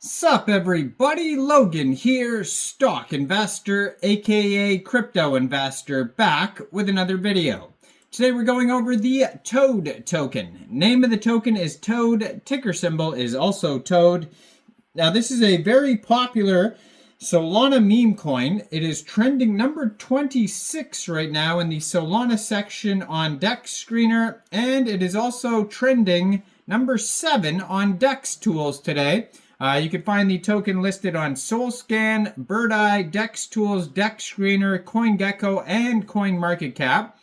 Sup everybody, Logan here, stock investor aka crypto investor, back with another video. Today we're going over the TOAD token. Name of the token is TOAD, ticker symbol is also TOAD. Now this is a very popular Solana meme coin. It is trending number 26 right now in the Solana section on Dex Screener, and it is also trending number 7 on Dex Tools today. You can find the token listed on SolScan, Birdeye, Dex Tools, Dex Screener, CoinGecko, and CoinMarketCap.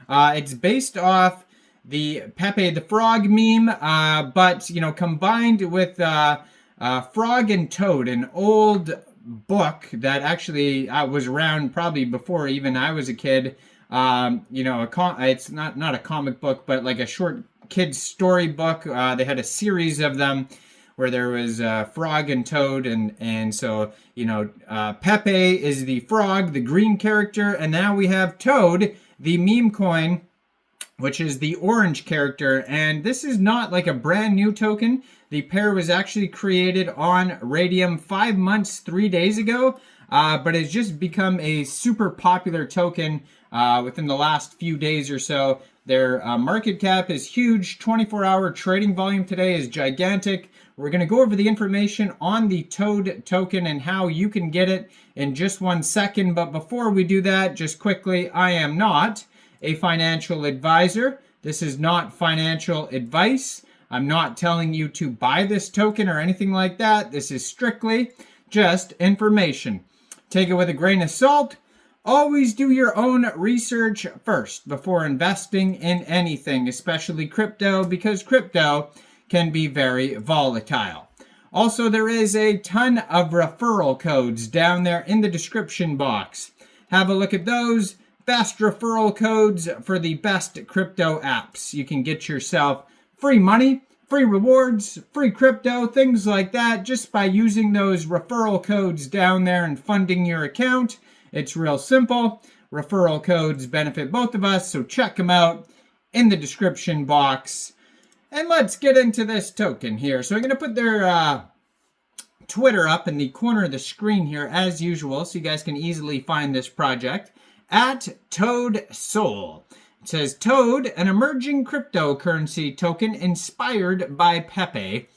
It's based off the Pepe the Frog meme, but combined with Frog and Toad, an old book that actually was around probably before even I was a kid. It's not a comic book, but like a short kid's story book. They had a series of them where there was Frog and Toad, and so Pepe is the frog, the green character, and now we have Toad, the meme coin, which is the orange character. And this is not like a brand new token. The pair was actually created on Raydium 5 months, 3 days ago, but it's just become a super popular token within the last few days or so. Their market cap is huge. 24-hour trading volume today is gigantic. We're going to go over the information on the TOAD token and how you can get it in just 1 second. But before we do that, just quickly, I am not a financial advisor. This is not financial advice. I'm not telling you to buy this token or anything like that. This is strictly just information. Take it with a grain of salt. Always do your own research first before investing in anything, especially crypto, because crypto can be very volatile. Also, there is a ton of referral codes down there in the description box. Have a look at those. Best referral codes for the best crypto apps. You can get yourself free money, free rewards, free crypto, things like that, just by using those referral codes down there and funding your account. It's real simple. Referral codes benefit both of us, so check them out in the description box. And let's get into this token here. So I'm going to put their Twitter up in the corner of the screen here as usual, so you guys can easily find this project. At Toad Soul. It says, Toad, an emerging cryptocurrency token inspired by Pepe.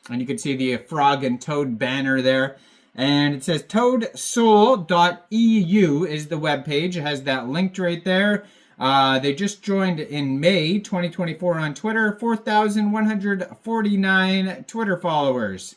And you can see the frog and toad banner there. And it says toadsoul.eu is the webpage. It has that linked right there. They just joined in May 2024 on Twitter. 4,149 Twitter followers.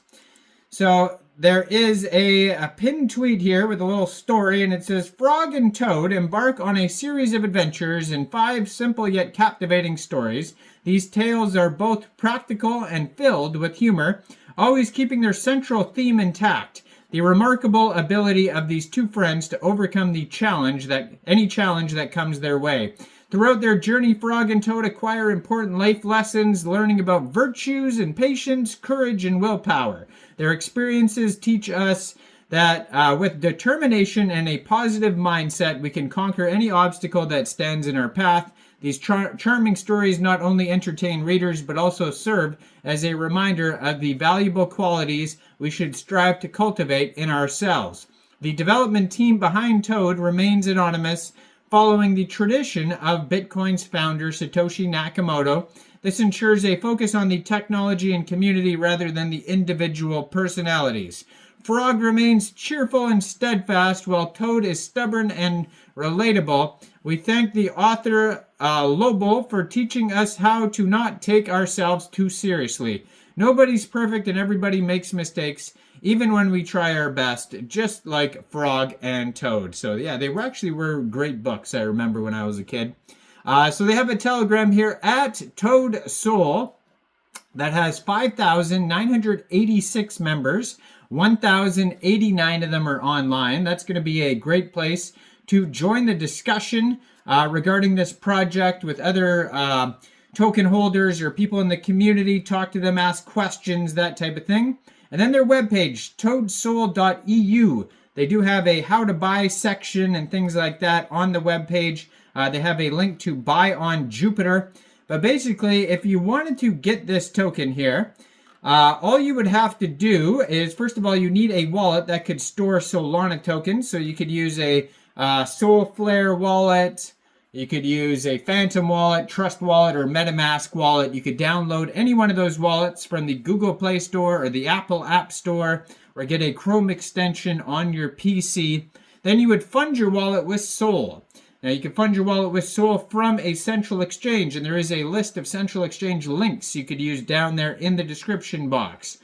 So there is a pinned tweet here with a little story, and it says, Frog and Toad embark on a series of adventures in 5 simple yet captivating stories. These tales are both practical and filled with humor, always keeping their central theme intact. The remarkable ability of these two friends to overcome any challenge that comes their way. Throughout their journey, Frog and Toad acquire important life lessons, learning about virtues and patience, courage and willpower. Their experiences teach us that with determination and a positive mindset, we can conquer any obstacle that stands in our path. These charming stories not only entertain readers, but also serve as a reminder of the valuable qualities we should strive to cultivate in ourselves. The development team behind Toad remains anonymous, following the tradition of Bitcoin's founder, Satoshi Nakamoto. This ensures a focus on the technology and community rather than the individual personalities. Frog remains cheerful and steadfast, while Toad is stubborn and relatable. We thank the author, Lobo, for teaching us how to not take ourselves too seriously. Nobody's perfect and everybody makes mistakes, even when we try our best, just like Frog and Toad. So yeah, they were great books, I remember when I was a kid. So they have a Telegram here at Toad Soul that has 5,986 members. 1,089 of them are online. That's going to be a great place to join the discussion regarding this project with other token holders or people in the community. Talk to them, ask questions, that type of thing. And then their webpage, toadsoul.eu. They do have a how to buy section and things like that on the webpage. They have a link to buy on Jupiter. But basically, if you wanted to get this token here, All you would have to do is, first of all, you need a wallet that could store Solana tokens. So you could use a Soulflare wallet, you could use a Phantom wallet, Trust wallet, or MetaMask wallet. You could download any one of those wallets from the Google Play Store or the Apple App Store, or get a Chrome extension on your PC. Then you would fund your wallet with Sol. Now, you can fund your wallet with Sol from a central exchange, and there is a list of central exchange links you could use down there in the description box.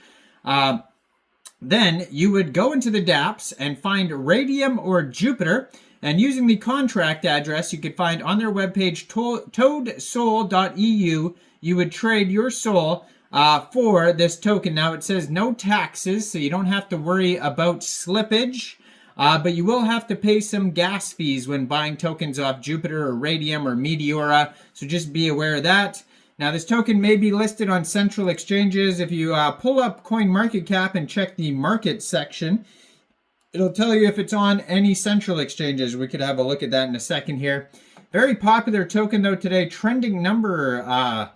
Then you would go into the dApps and find Raydium or Jupiter, and using the contract address you could find on their webpage, toadsol.eu, you would trade your Sol for this token. Now, it says no taxes, so you don't have to worry about slippage. But you will have to pay some gas fees when buying tokens off Jupiter or Raydium or Meteora, so just be aware of that. Now, this token may be listed on central exchanges. If you pull up CoinMarketCap and check the market section, it'll tell you if it's on any central exchanges. We could have a look at that in a second here. Very popular token, though, today. Trending number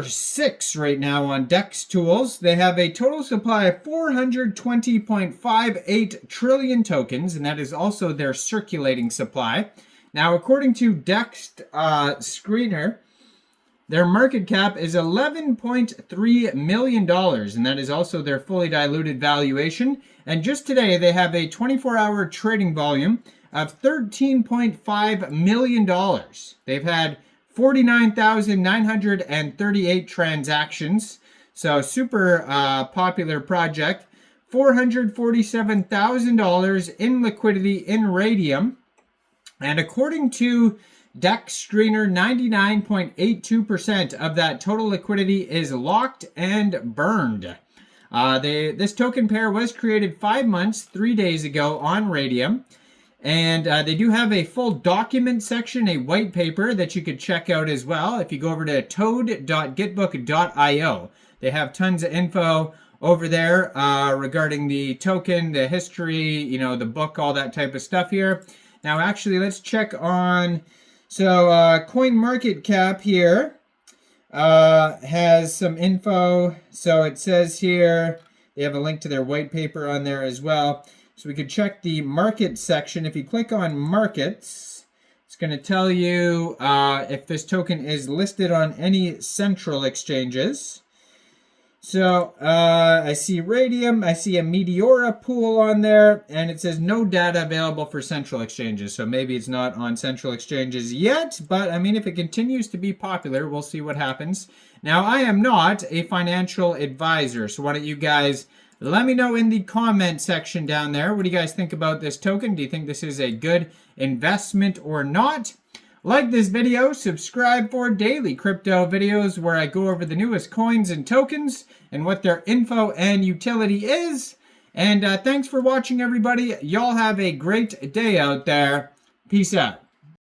6 right now on DEX Tools. They have a total supply of 420.58 trillion tokens, and that is also their circulating supply. Now, according to DEX Screener, their market cap is $11.3 million, and that is also their fully diluted valuation. And just today, they have a 24-hour trading volume of $13.5 million. They've had 49,938 transactions, so super popular project. $447,000 in liquidity in Raydium, and according to DEX Screener, 99.82% of that total liquidity is locked and burned. This token pair was created 5 months, 3 days ago on Raydium. And they do have a full document section, a white paper that you could check out as well. If you go over to toad.gitbook.io, they have tons of info over there regarding the token, the history, the book, all that type of stuff here. Now, actually, let's check on... So, CoinMarketCap here has some info. So it says here, they have a link to their white paper on there as well. So we could check the market section. If you click on markets, it's going to tell you if this token is listed on any central exchanges. So I see Raydium, I see a Meteora pool on there, and it says no data available for central exchanges. So maybe it's not on central exchanges yet, but I mean, if it continues to be popular, we'll see what happens. Now, I am not a financial advisor, so why don't you guys let me know in the comment section down there. What do you guys think about this token? Do you think this is a good investment or not? Like this video, subscribe for daily crypto videos where I go over the newest coins and tokens and what their info and utility is. And thanks for watching, everybody. Y'all have a great day out there. Peace out.